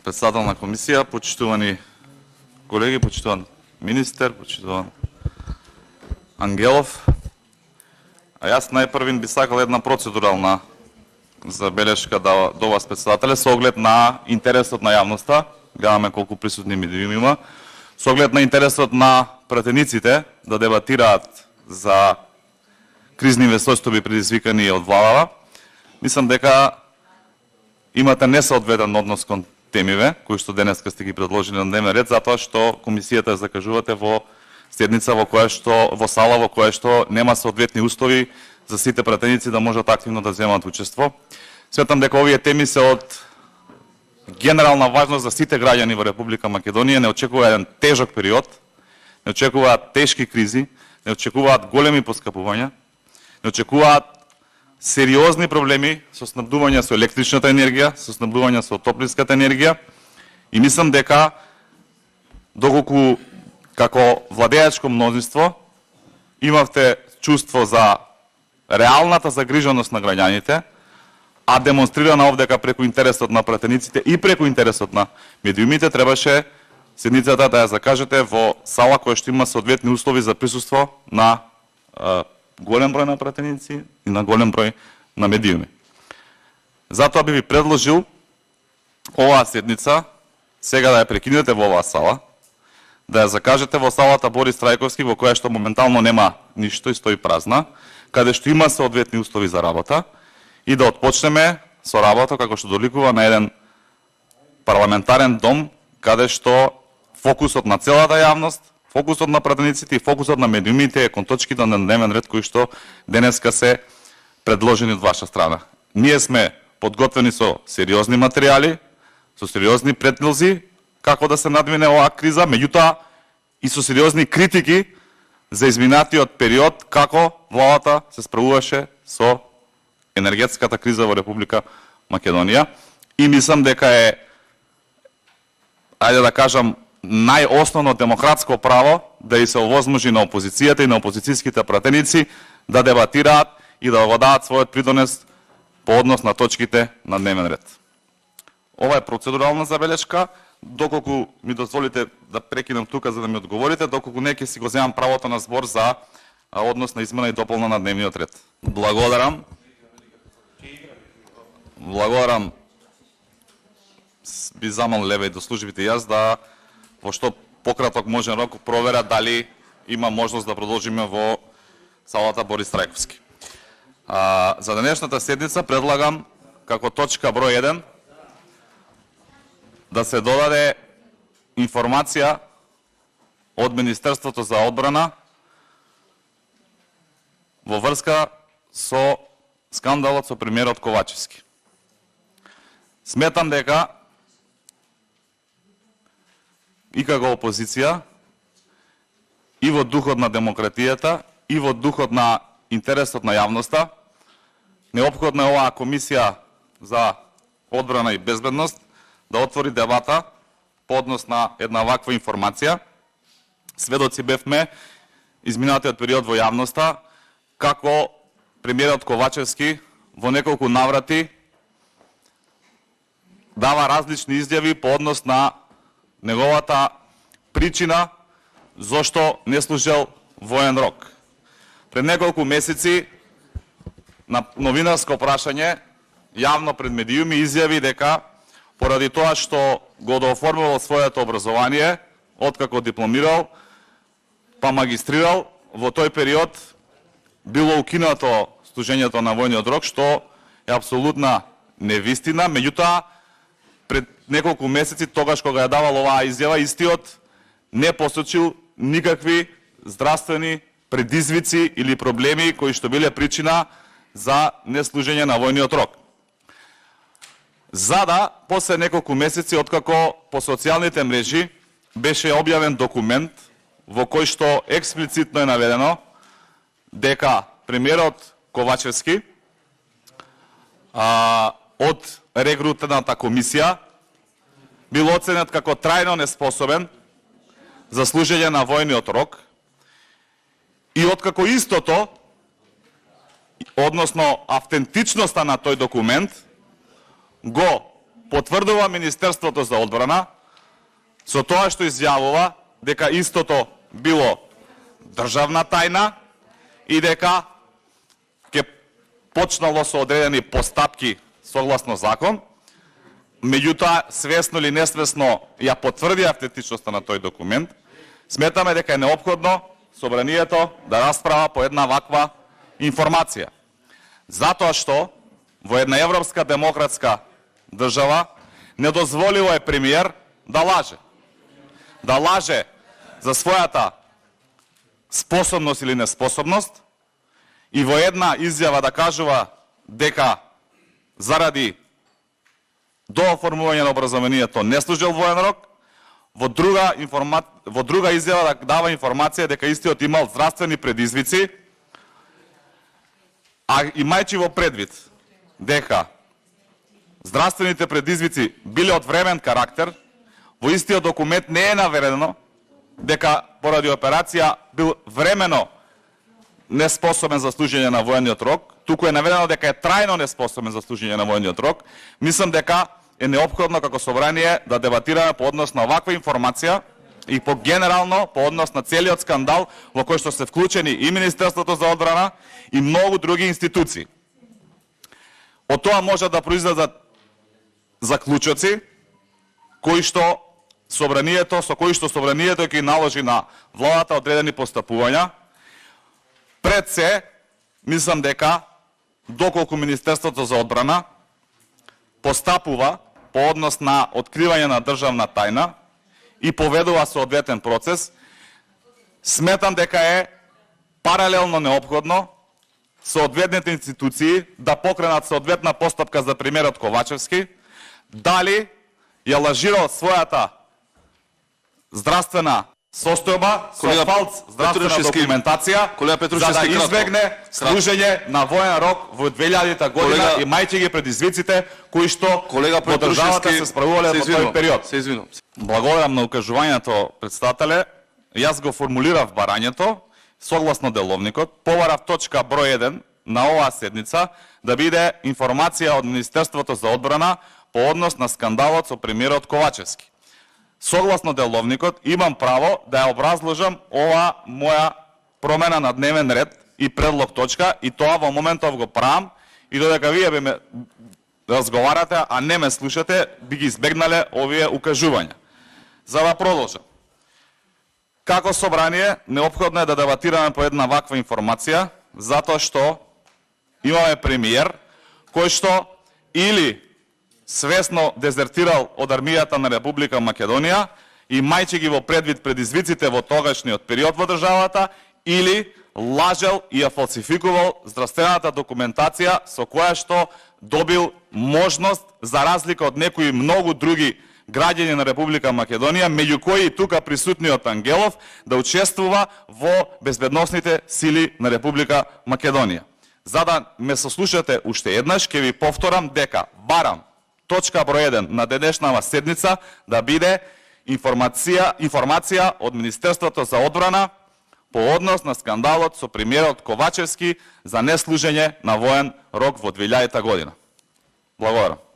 Председател на комисија, почитувани колеги, почитуван министер, почитуван Ангелов. А јас најпрвин би сакал една процедурална забелешка до вас, председателе, со оглед на интересот на јавноста. Гледаме колку присутни медиуми има. Со оглед на интересот на пратениците да дебатираат за кризни состојби предизвикани од владава, мислам дека имате несоодветен однос кон темиве, кои што денеска сте ги предложили на дневен ред, затоа што комисијата закажувате во седница во сала во која што нема соодветни услови за сите пратеници да можат активно да земат учество. Сметам дека овие теми се од генерална важност за сите граѓани во Република Македонија, не очекува еден тежок период, не очекуваат тешки кризи, не очекуваат големи поскапувања, не очекуваат сериозни проблеми со снабдување со електричната енергија, со снабдување со топлинската енергија, и мислам дека доколку како владеачко мнозинство имавте чувство за реалната загриженост на граѓаните, а демонстрирана овдека преку интересот на пратениците и преку интересот на медиумите, требаше седницата да ја закажете во сала која што има соодветни услови за присуство на голем број на пратеници и на голем број на медиуми. Затоа би ви предложил оваа седница сега да ја прекинете во оваа сала, да ја закажете во салата Борис Трајковски, во која што моментално нема ништо и стои празна, каде што има соодветни услови за работа, и да отпочнеме со работа како што доликува на еден парламентарен дом, каде што фокусот на целата јавност, фокусот на пратениците и фокусот на медиумите е кон точките на дневен ред кои што денеска се предложени од ваша страна. Ние сме подготвени со сериозни материјали, со сериозни предлози како да се надмине оваа криза, меѓутоа и со сериозни критики за изминатиот период како владата се справуваше со енергетската криза во Република Македонија. И мислам дека е, ајде да кажам, најосновно демократско право да и се овозможи на опозицијата и на опозицијските пратеници да дебатираат и да го дадат својот придонес по однос на точките на дневен ред. Ова е процедурална забелешка. Доколку ми дозволите да прекинам тука за да ми одговорите, доколку не ќе си го земам правото на збор за однос на измена и дополна на дневниот ред. Благодарам. Благодарам. Би замал леве до службите јас да во што пократок можен рок проверя дали има можност да продолжиме во салата Борис Трајковски. За денешната седница предлагам како точка број 1 да се додаде информација од Министерството за одбрана во врска со скандалот со премиерот Ковачевски. Сметам дека и како опозиција, и во духот на демократијата, и во духот на интересот на јавноста, неопходна е оваа комисија за одбрана и безбедност да отвори дебата по однос на една ваква информација. Сведоци бевме изминатиот период во јавноста како премиерот Ковачевски во неколку наврати дава различни изјави по однос на неговата причина зошто не служел воен рок. Пред неколку месеци на новинарско прашање јавно пред медиуми изјави дека поради тоа што го дооформувал своето образование, откако дипломирал, па магистрирал, во тој период било укинато служењето на војниот рок, што е апсолутна невистина. Меѓутоа, пред неколку месеци, тогаш кога ја давал оваа изјава, истиот не посочил никакви здравствени предизвици или проблеми кои што биле причина за неслужење на војниот рок. Зада, после неколку месеци, откако по социјалните мрежи беше објавен документ во кој што експлицитно е наведено дека премиерот Ковачевски од регрутната комисија бил оценет како трајно неспособен за служење на војниот рок и откако истото, односно автентичноста на тој документ, го потврдува Министерството за одбрана со тоа што изјавува дека истото било државна тајна и дека ќе почнало со одредени постапки согласно закон. Меѓутоа, свесно или несвесно ја потврди автентичноста на тој документ. Сметаме дека е неопходно собранието да расправа по една ваква информација. Затоа што во една европска демократска држава не дозволиво е премиер да лаже. Да лаже за својата способност или неспособност и во една изјава да кажува дека заради до оформување на образованието не служел воен рок, во друга изјава да дава информација дека истиот имал здравствени предизвици, а имајќи во предвид дека здравствените предизвици биле од времен карактер, во истиот документ не е наvedено дека поради операција бил времено неспособен за служење на воениот рок, туку е наведено дека е трајно неспособен за служење на воениот рок. Мислам дека е неопходно како собрание да дебатираме по однос на оваква информација и по генерално по однос на целиот скандал во кој што се вклучени и Министерството за одбрана и многу други институции. Од тоа може да произлезат заклучоци со кои што собранието ќе наложи на владата одредени постапувања. Пред се, мислам дека доколку Министерството за одбрана постапува по однос на откривање на државна тајна и поведува соодветен процес, сметам дека е паралелно неопходно соодветните институции да покренат соодветна постапка за премиерот Ковачевски, дали ја лажирал својата здравствена состојба со фалс здравствена документација за да избегне служење на воен рок во 2000 година, имајќи ги предизвиците кои што во државата се справувале во тој период. Благодарам на укажувањето, председателе. Јас го формулирав барањето согласно деловникот. Побарав точка број 1 на оваа седница да биде информација од Министерството за одбрана по однос на скандалот со премиерот Ковачевски. Согласно деловникот, имам право да ја образложам ова моја промена на дневен ред и предлог точка, и тоа во моментов го правам, и додека вие ме разговарате, а не ме слушате, би ги избегнале овие укажувања. За да продолжам. Како собрание, неопходно е да дебатираме по една ваква информација, затоа што имаме премиер, кој што или свесно дезертирал од армијата на Република Македонија, имајќи ги во предвид предизвиците во тогашниот период во државата, или лажел и ја фалсификувал здравствената документација со која што добил можност, за разлика од некои многу други граѓани на Република Македонија, меѓу кои и тука присутниот Ангелов, да учествува во безбедносните сили на Република Македонија. За да ме сослушате уште еднаш, ќе ви повторам дека барам точка број 1 на денешнава седница да биде информација од Министерството за одбрана по однос на скандалот со премиерот Ковачевски за неслужење на воен рок во 2000 година. Благодарам.